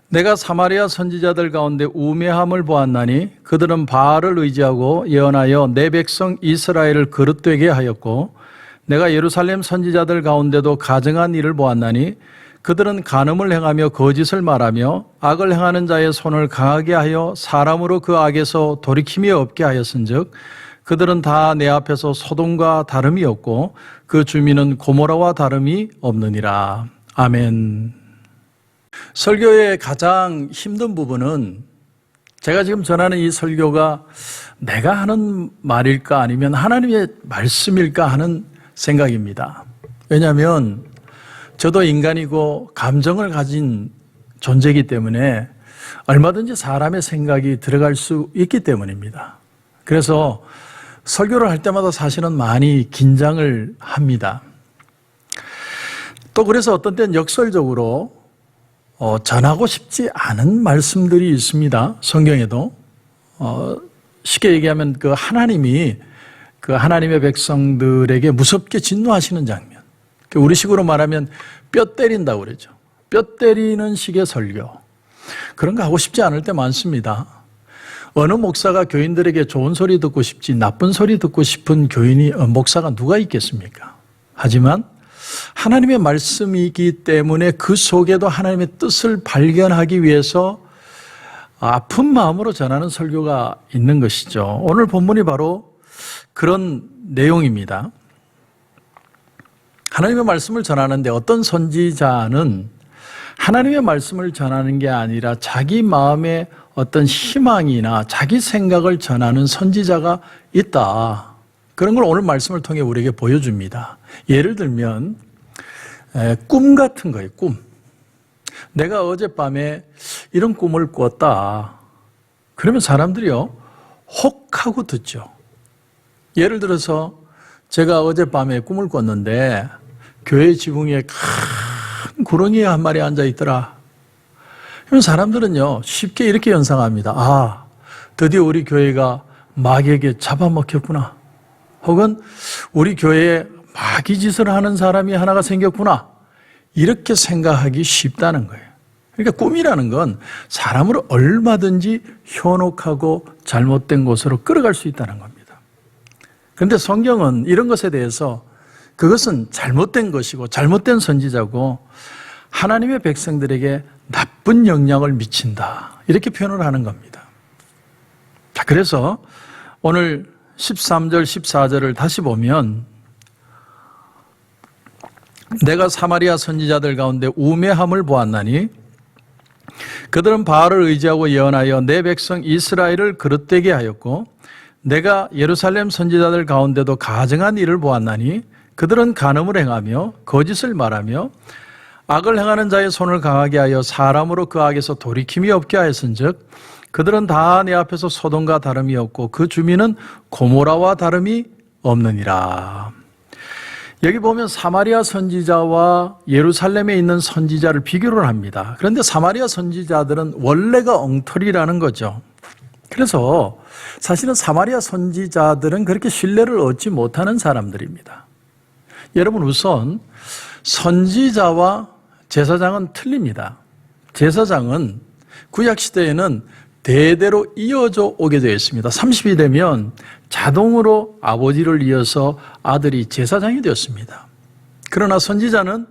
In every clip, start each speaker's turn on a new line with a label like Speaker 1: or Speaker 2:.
Speaker 1: 내가 사마리아 선지자들 가운데 우매함을 보았나니 그들은 바알을 의지하고 예언하여 내 백성 이스라엘을 그릇되게 하였고, 내가 예루살렘 선지자들 가운데도 가증한 일을 보았나니 그들은 간음을 행하며 거짓을 말하며 악을 행하는 자의 손을 강하게 하여 사람으로 그 악에서 돌이킴이 없게 하였은즉 그들은 다 내 앞에서 소돔과 다름이 없고 그 주민은 고모라와 다름이 없느니라. 아멘. 설교의 가장 힘든 부분은 제가 지금 전하는 이 설교가 내가 하는 말일까 아니면 하나님의 말씀일까 하는 생각입니다. 왜냐하면 저도 인간이고 감정을 가진 존재이기 때문에 얼마든지 사람의 생각이 들어갈 수 있기 때문입니다. 그래서 설교를 할 때마다 사실은 많이 긴장을 합니다. 또 그래서 어떤 때는 역설적으로 전하고 싶지 않은 말씀들이 있습니다. 성경에도. 쉽게 얘기하면 그 하나님이 그 하나님의 백성들에게 무섭게 진노하시는 장면. 우리식으로 말하면 뼈 때린다고 그러죠. 뼈 때리는 식의 설교. 그런 거 하고 싶지 않을 때 많습니다. 어느 목사가 교인들에게 좋은 소리 듣고 싶지 나쁜 소리 듣고 싶은 목사가 누가 있겠습니까? 하지만 하나님의 말씀이기 때문에 그 속에도 하나님의 뜻을 발견하기 위해서 아픈 마음으로 전하는 설교가 있는 것이죠. 오늘 본문이 바로 그런 내용입니다. 하나님의 말씀을 전하는데 어떤 선지자는 하나님의 말씀을 전하는 게 아니라 자기 마음의 어떤 희망이나 자기 생각을 전하는 선지자가 있다. 그런 걸 오늘 말씀을 통해 우리에게 보여줍니다. 예를 들면 꿈 같은 거예요. 꿈. 내가 어젯밤에 이런 꿈을 꿨다. 그러면 사람들이요 혹하고 듣죠. 예를 들어서 제가 어젯밤에 꿈을 꿨는데 교회 지붕 위에 큰 구렁이 한 마리 앉아 있더라. 그럼 사람들은요 쉽게 이렇게 연상합니다. 아, 드디어 우리 교회가 마귀에게 잡아먹혔구나. 혹은 우리 교회에 마귀 짓을 하는 사람이 하나가 생겼구나. 이렇게 생각하기 쉽다는 거예요. 그러니까 꿈이라는 건 사람을 얼마든지 현혹하고 잘못된 곳으로 끌어갈 수 있다는 겁니다. 그런데 성경은 이런 것에 대해서 그것은 잘못된 것이고 잘못된 선지자고 하나님의 백성들에게 나쁜 영향을 미친다. 이렇게 표현을 하는 겁니다. 자, 그래서 오늘 13절, 14절을 다시 보면 내가 사마리아 선지자들 가운데 우매함을 보았나니 그들은 바알을 의지하고 예언하여 내 백성 이스라엘을 그릇되게 하였고 내가 예루살렘 선지자들 가운데도 가증한 일을 보았나니 그들은 간음을 행하며 거짓을 말하며 악을 행하는 자의 손을 강하게 하여 사람으로 그 악에서 돌이킴이 없게 하였은즉 그들은 다 내 앞에서 소돔과 다름이 없고 그 주민은 고모라와 다름이 없느니라. 여기 보면 사마리아 선지자와 예루살렘에 있는 선지자를 비교를 합니다. 그런데 사마리아 선지자들은 원래가 엉터리라는 거죠. 그래서 사실은 사마리아 선지자들은 그렇게 신뢰를 얻지 못하는 사람들입니다. 여러분, 우선 선지자와 제사장은 틀립니다. 제사장은 구약시대에는 대대로 이어져 오게 되어 있습니다. 30이 되면 자동으로 아버지를 이어서 아들이 제사장이 되었습니다. 그러나 선지자는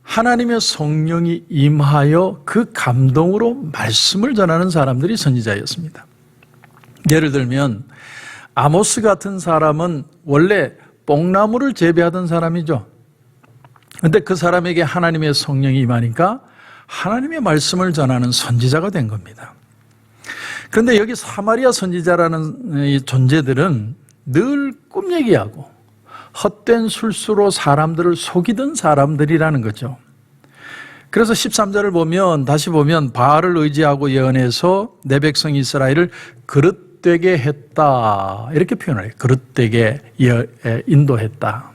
Speaker 1: 하나님의 성령이 임하여 그 감동으로 말씀을 전하는 사람들이 선지자였습니다. 예를 들면 아모스 같은 사람은 원래 뽕나무를 재배하던 사람이죠. 그런데 그 사람에게 하나님의 성령이 임하니까 하나님의 말씀을 전하는 선지자가 된 겁니다. 그런데 여기 사마리아 선지자라는 이 존재들은 늘 꿈 얘기하고 헛된 술수로 사람들을 속이던 사람들이라는 거죠. 그래서 13절을 보면 다시 보면 바알을 의지하고 예언해서 내 백성 이스라엘을 그릇되게 했다. 이렇게 표현을 해요. 그릇되게 인도했다.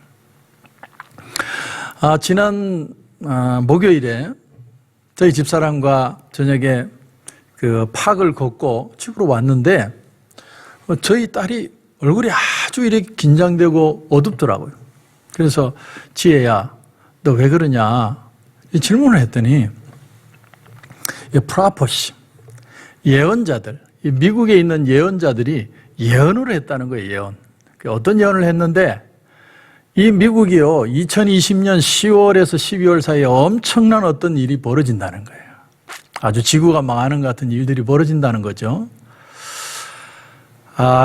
Speaker 1: 지난 목요일에 저희 집사람과 저녁에 그 팍을 걷고 집으로 왔는데 저희 딸이 얼굴이 아주 이렇게 긴장되고 어둡더라고요. 그래서 지혜야, 너 왜 그러냐 이 질문을 했더니 이 프로퍼시, 예언자들, 이 미국에 있는 예언자들이 예언을 했다는 거예요. 예언. 어떤 예언을 했는데 이 미국이요 2020년 10월에서 12월 사이에 엄청난 어떤 일이 벌어진다는 거예요. 아주 지구가 망하는 것 같은 일들이 벌어진다는 거죠.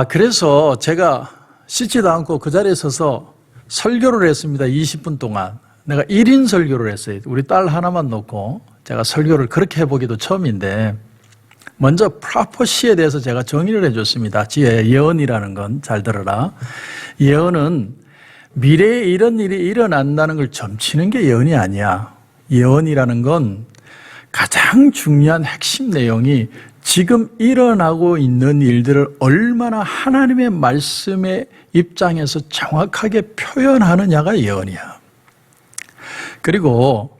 Speaker 1: 그래서 제가 씻지도 않고 그 자리에 서서 설교를 했습니다. 20분 동안. 내가 1인 설교를 했어요. 우리 딸 하나만 놓고 제가 설교를 그렇게 해보기도 처음인데 먼저 프로퍼시에 대해서 제가 정의를 해줬습니다. 예언이라는 건 잘 들어라. 예언은 미래에 이런 일이 일어난다는 걸 점치는 게 예언이 아니야. 예언이라는 건 가장 중요한 핵심 내용이 지금 일어나고 있는 일들을 얼마나 하나님의 말씀의 입장에서 정확하게 표현하느냐가 예언이야. 그리고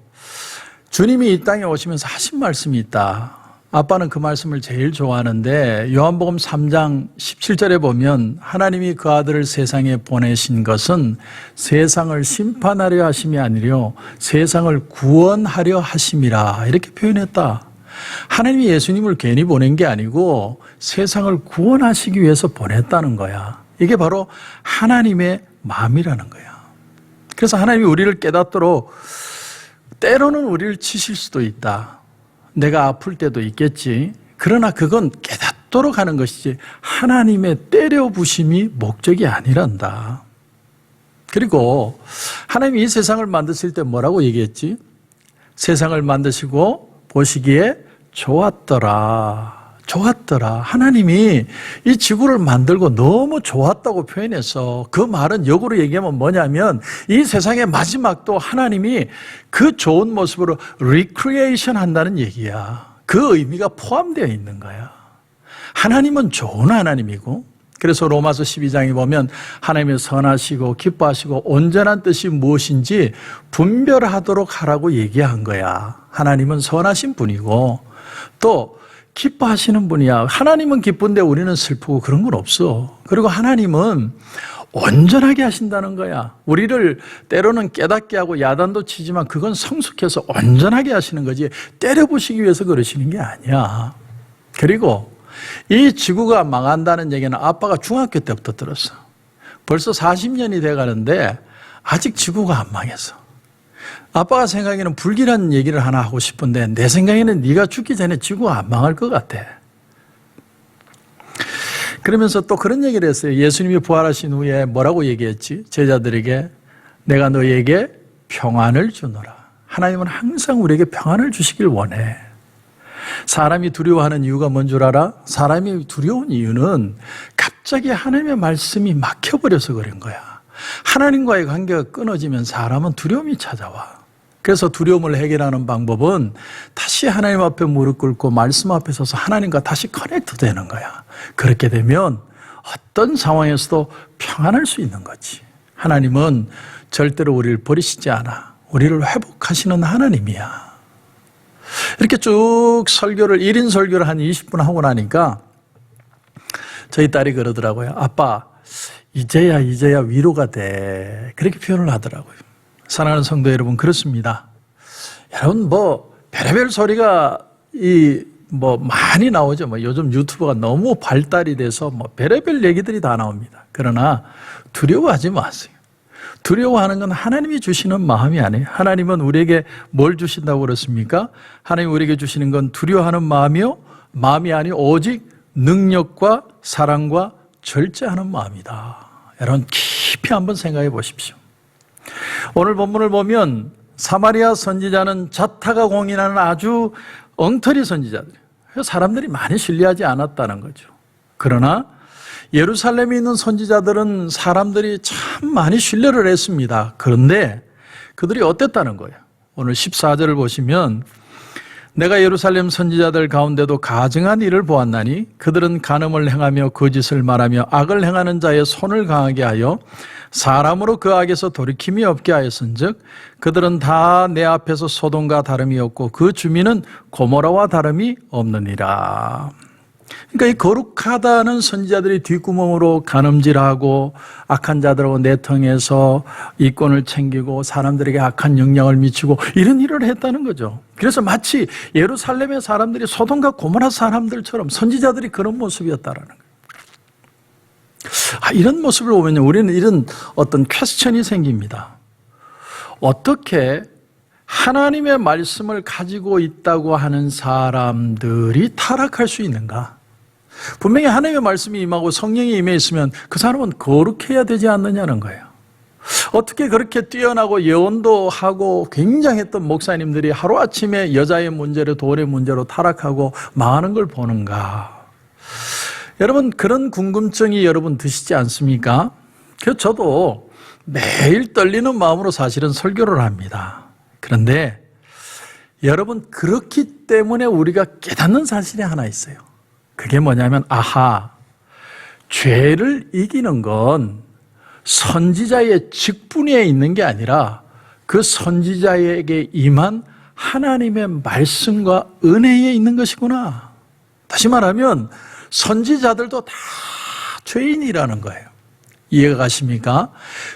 Speaker 1: 주님이 이 땅에 오시면서 하신 말씀이 있다. 아빠는 그 말씀을 제일 좋아하는데 요한복음 3장 17절에 보면 하나님이 그 아들을 세상에 보내신 것은 세상을 심판하려 하심이 아니려 세상을 구원하려 하심이라 이렇게 표현했다. 하나님이 예수님을 괜히 보낸 게 아니고 세상을 구원하시기 위해서 보냈다는 거야. 이게 바로 하나님의 마음이라는 거야. 그래서 하나님이 우리를 깨닫도록 때로는 우리를 치실 수도 있다. 내가 아플 때도 있겠지. 그러나 그건 깨닫도록 하는 것이지 하나님의 때려 부심이 목적이 아니란다. 그리고 하나님이 이 세상을 만드실 때 뭐라고 얘기했지? 세상을 만드시고 보시기에 좋았더라. 좋았더라. 하나님이 이 지구를 만들고 너무 좋았다고 표현해서 그 말은 역으로 얘기하면 뭐냐면 이 세상의 마지막도 하나님이 그 좋은 모습으로 리크리에이션 한다는 얘기야. 그 의미가 포함되어 있는 거야. 하나님은 좋은 하나님이고 그래서 로마서 12장에 보면 하나님이 선하시고 기뻐하시고 온전한 뜻이 무엇인지 분별하도록 하라고 얘기한 거야. 하나님은 선하신 분이고 또 기뻐하시는 분이야. 하나님은 기쁜데 우리는 슬프고 그런 건 없어. 그리고 하나님은 온전하게 하신다는 거야. 우리를 때로는 깨닫게 하고 야단도 치지만 그건 성숙해서 온전하게 하시는 거지 때려부시기 위해서 그러시는 게 아니야. 그리고 이 지구가 망한다는 얘기는 아빠가 중학교 때부터 들었어. 벌써 40년이 돼가는데 아직 지구가 안 망했어. 아빠가 생각에는 불길한 얘기를 하나 하고 싶은데 내 생각에는 네가 죽기 전에 지구가 안 망할 것 같아. 그러면서 또 그런 얘기를 했어요. 예수님이 부활하신 후에 뭐라고 얘기했지? 제자들에게 내가 너희에게 평안을 주노라. 하나님은 항상 우리에게 평안을 주시길 원해. 사람이 두려워하는 이유가 뭔 줄 알아? 사람이 두려운 이유는 갑자기 하나님의 말씀이 막혀버려서 그런 거야. 하나님과의 관계가 끊어지면 사람은 두려움이 찾아와. 그래서 두려움을 해결하는 방법은 다시 하나님 앞에 무릎 꿇고 말씀 앞에 서서 하나님과 다시 커넥트 되는 거야. 그렇게 되면 어떤 상황에서도 평안할 수 있는 거지. 하나님은 절대로 우리를 버리시지 않아. 우리를 회복하시는 하나님이야. 이렇게 쭉 설교를 1인 설교를 한 20분 하고 나니까 저희 딸이 그러더라고요. 아빠 이제야 위로가 돼. 그렇게 표현을 하더라고요. 사랑하는 성도 여러분, 그렇습니다. 여러분 별의별 소리가 많이 나오죠. 요즘 유튜브가 너무 발달이 돼서 별의별 얘기들이 다 나옵니다. 그러나 두려워하지 마세요. 두려워하는 건 하나님이 주시는 마음이 아니에요. 하나님은 우리에게 뭘 주신다고 그랬습니까? 하나님이 우리에게 주시는 건 두려워하는 마음이 아니요 오직 능력과 사랑과 절제하는 마음이다. 여러분 깊이 한번 생각해 보십시오. 오늘 본문을 보면 사마리아 선지자는 자타가 공인하는 아주 엉터리 선지자들, 사람들이 많이 신뢰하지 않았다는 거죠. 그러나 예루살렘에 있는 선지자들은 사람들이 참 많이 신뢰를 했습니다. 그런데 그들이 어땠다는 거예요? 오늘 14절을 보시면 내가 예루살렘 선지자들 가운데도 가증한 일을 보았나니 그들은 간음을 행하며 거짓을 말하며 악을 행하는 자의 손을 강하게 하여 사람으로 그 악에서 돌이킴이 없게 하였은즉 그들은 다 내 앞에서 소돔과 다름이 없고 그 주민은 고모라와 다름이 없느니라. 그러니까 이 거룩하다는 선지자들이 뒷구멍으로 간음질하고 악한 자들하고 내통해서 이권을 챙기고 사람들에게 악한 영향을 미치고 이런 일을 했다는 거죠. 그래서 마치 예루살렘의 사람들이 소돔과 고모라 사람들처럼 선지자들이 그런 모습이었다라는 거예요. 이런 모습을 보면 우리는 이런 어떤 퀘스천이 생깁니다. 어떻게 하나님의 말씀을 가지고 있다고 하는 사람들이 타락할 수 있는가? 분명히 하나님의 말씀이 임하고 성령이 임해 있으면 그 사람은 거룩해야 되지 않느냐는 거예요. 어떻게 그렇게 뛰어나고 예언도 하고 굉장했던 목사님들이 하루아침에 여자의 문제로 돈의 문제로 타락하고 망하는 걸 보는가? 여러분, 그런 궁금증이 여러분 드시지 않습니까? 그래서 저도 매일 떨리는 마음으로 사실은 설교를 합니다. 그런데 여러분, 그렇기 때문에 우리가 깨닫는 사실이 하나 있어요. 그게 뭐냐면, 죄를 이기는 건 선지자의 직분에 있는 게 아니라 그 선지자에게 임한 하나님의 말씀과 은혜에 있는 것이구나. 다시 말하면 선지자들도 다 죄인이라는 거예요. 이해가 가십니까?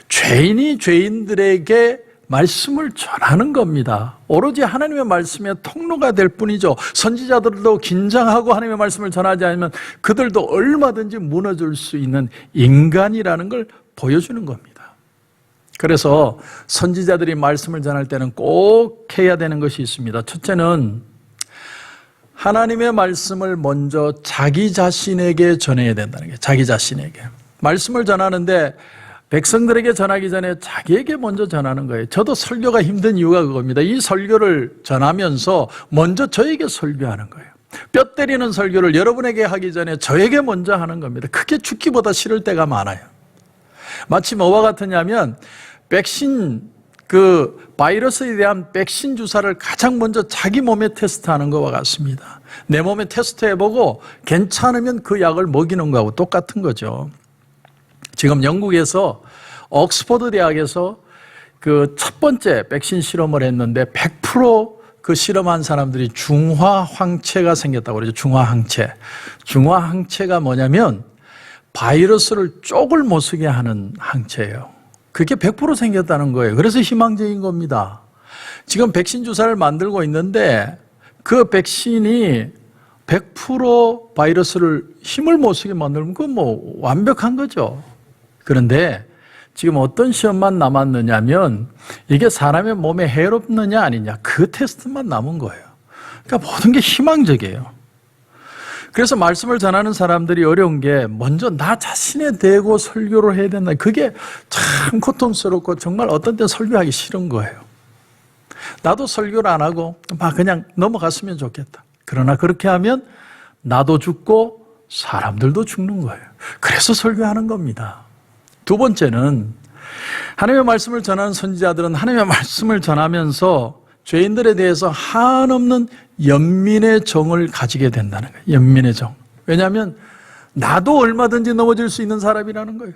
Speaker 1: 죄인이 죄인들에게 말씀을 전하는 겁니다. 오로지 하나님의 말씀의 통로가 될 뿐이죠. 선지자들도 긴장하고 하나님의 말씀을 전하지 않으면 그들도 얼마든지 무너질 수 있는 인간이라는 걸 보여주는 겁니다. 그래서 선지자들이 말씀을 전할 때는 꼭 해야 되는 것이 있습니다. 첫째는 하나님의 말씀을 먼저 자기 자신에게 전해야 된다는 거예요. 자기 자신에게. 말씀을 전하는데 백성들에게 전하기 전에 자기에게 먼저 전하는 거예요. 저도 설교가 힘든 이유가 그겁니다. 이 설교를 전하면서 먼저 저에게 설교하는 거예요. 뼈 때리는 설교를 여러분에게 하기 전에 저에게 먼저 하는 겁니다. 그게 죽기보다 싫을 때가 많아요. 마치 뭐와 같으냐면 바이러스에 대한 백신 주사를 가장 먼저 자기 몸에 테스트하는 것과 같습니다. 내 몸에 테스트해보고 괜찮으면 그 약을 먹이는 거하고 똑같은 거죠. 지금 영국에서 옥스퍼드 대학에서 그 첫 번째 백신 실험을 했는데 100% 그 실험한 사람들이 중화항체가 생겼다고 그러죠. 중화항체. 중화항체가 뭐냐면 바이러스를 쪽을 못 쓰게 하는 항체예요. 그게 100% 생겼다는 거예요. 그래서 희망적인 겁니다. 지금 백신 주사를 만들고 있는데 그 백신이 100% 바이러스를 힘을 못 쓰게 만들면 그건 뭐 완벽한 거죠. 그런데 지금 어떤 시험만 남았느냐면 이게 사람의 몸에 해롭느냐 아니냐 그 테스트만 남은 거예요. 그러니까 모든 게 희망적이에요. 그래서 말씀을 전하는 사람들이 어려운 게 먼저 나 자신에 대고 설교를 해야 된다. 그게 참 고통스럽고 정말 어떤 때 설교하기 싫은 거예요. 나도 설교를 안 하고 그냥 넘어갔으면 좋겠다. 그러나 그렇게 하면 나도 죽고 사람들도 죽는 거예요. 그래서 설교하는 겁니다. 두 번째는 하나님의 말씀을 전하는 선지자들은 하나님의 말씀을 전하면서 죄인들에 대해서 한없는 연민의 정을 가지게 된다는 거예요. 연민의 정. 왜냐하면 나도 얼마든지 넘어질 수 있는 사람이라는 거예요.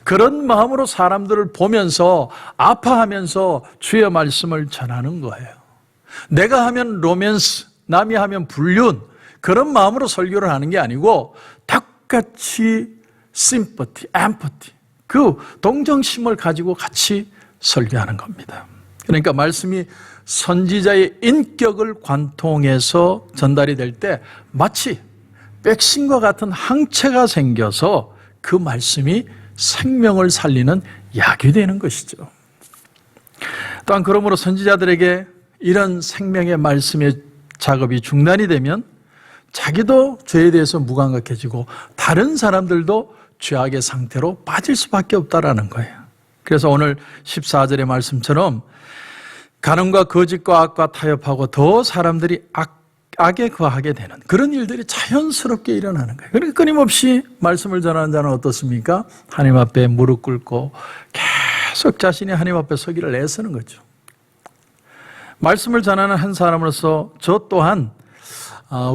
Speaker 1: 그런 마음으로 사람들을 보면서 아파하면서 주의 말씀을 전하는 거예요. 내가 하면 로맨스, 남이 하면 불륜, 그런 마음으로 설교를 하는 게 아니고 똑같이 심퍼티, 엠퍼티, 그 동정심을 가지고 같이 설교하는 겁니다. 그러니까 말씀이 선지자의 인격을 관통해서 전달이 될 때 마치 백신과 같은 항체가 생겨서 그 말씀이 생명을 살리는 약이 되는 것이죠. 또한 그러므로 선지자들에게 이런 생명의 말씀의 작업이 중단이 되면 자기도 죄에 대해서 무감각해지고 다른 사람들도 죄악의 상태로 빠질 수밖에 없다라는 거예요. 그래서 오늘 14절의 말씀처럼 간음과 거짓과 악과 타협하고 더 사람들이 악에 거하게 되는 그런 일들이 자연스럽게 일어나는 거예요. 그러니까 끊임없이 말씀을 전하는 자는 어떻습니까? 하나님 앞에 무릎 꿇고 계속 자신이 하나님 앞에 서기를 애쓰는 거죠. 말씀을 전하는 한 사람으로서 저 또한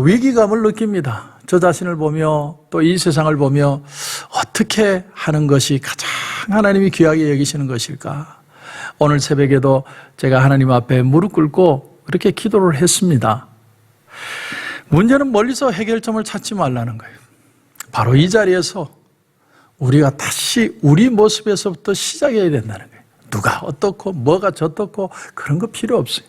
Speaker 1: 위기감을 느낍니다. 저 자신을 보며 또 이 세상을 보며 어떻게 하는 것이 가장 하나님이 귀하게 여기시는 것일까? 오늘 새벽에도 제가 하나님 앞에 무릎 꿇고 그렇게 기도를 했습니다. 문제는 멀리서 해결점을 찾지 말라는 거예요. 바로 이 자리에서 우리가 다시 우리 모습에서부터 시작해야 된다는 거예요. 누가 어떻고 뭐가 저떻고 그런 거 필요 없어요.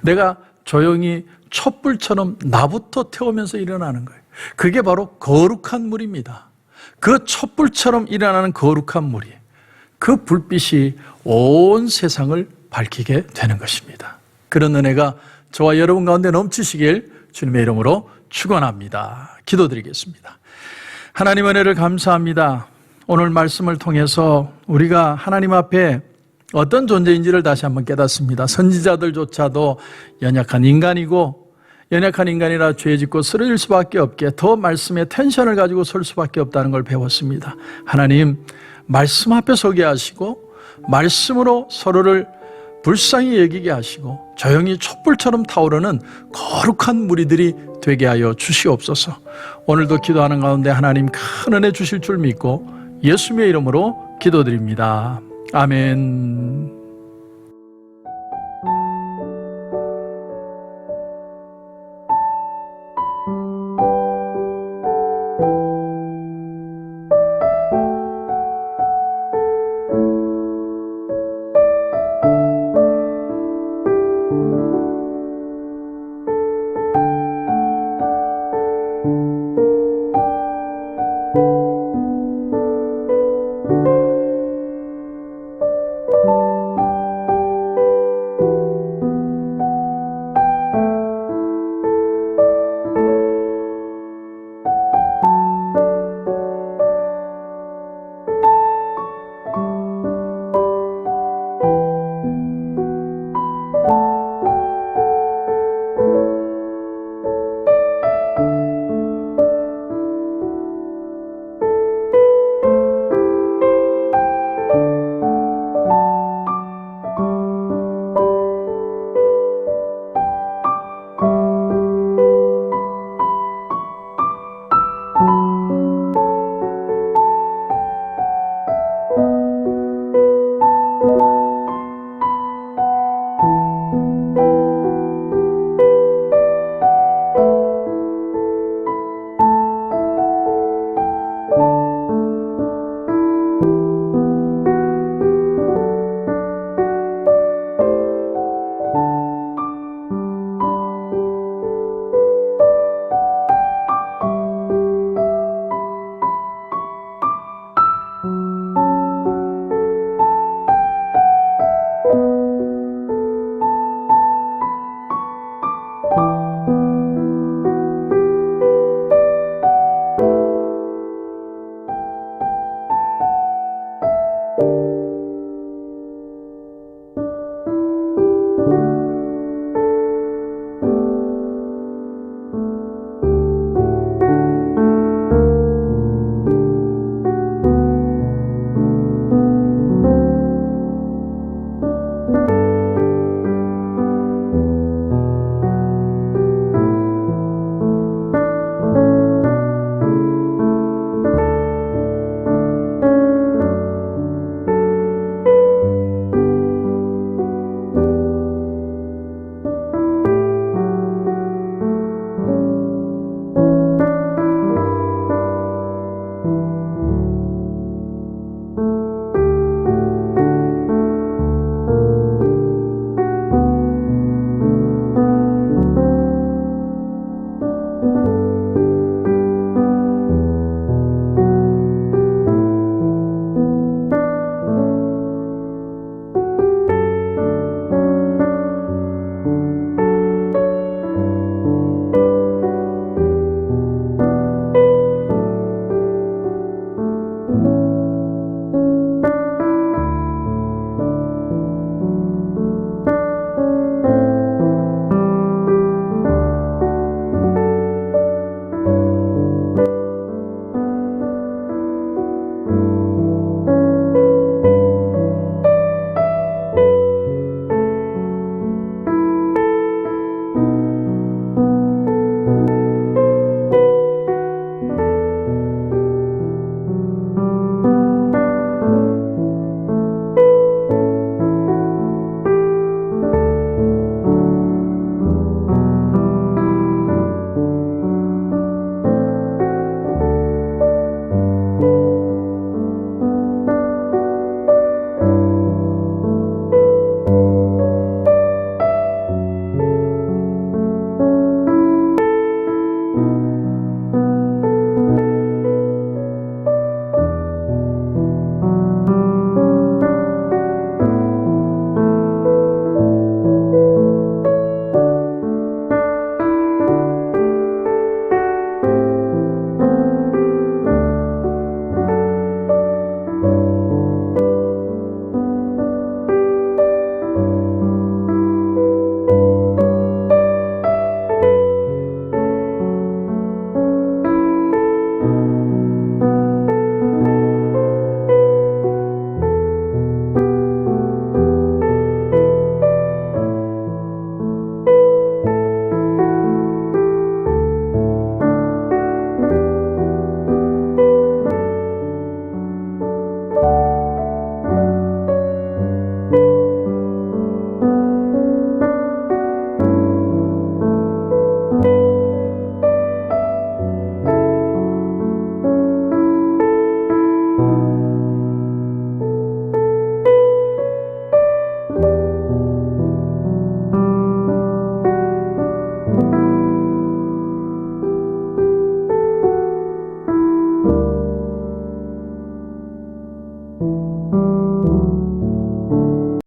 Speaker 1: 내가 조용히 촛불처럼 나부터 태우면서 일어나는 거예요. 그게 바로 거룩한 물입니다. 그 촛불처럼 일어나는 거룩한 물이, 그 불빛이 온 세상을 밝히게 되는 것입니다. 그런 은혜가 저와 여러분 가운데 넘치시길 주님의 이름으로 축원합니다. 기도드리겠습니다. 하나님 은혜를 감사합니다. 오늘 말씀을 통해서 우리가 하나님 앞에 어떤 존재인지를 다시 한번 깨닫습니다. 선지자들조차도 연약한 인간이고, 연약한 인간이라 죄 짓고 쓰러질 수밖에 없게 더 말씀에 텐션을 가지고 설 수밖에 없다는 걸 배웠습니다. 하나님, 말씀 앞에 서게 하시고 말씀으로 서로를 불쌍히 여기게 하시고 조용히 촛불처럼 타오르는 거룩한 무리들이 되게 하여 주시옵소서. 오늘도 기도하는 가운데 하나님 큰 은혜 주실 줄 믿고 예수님의 이름으로 기도드립니다. 아멘.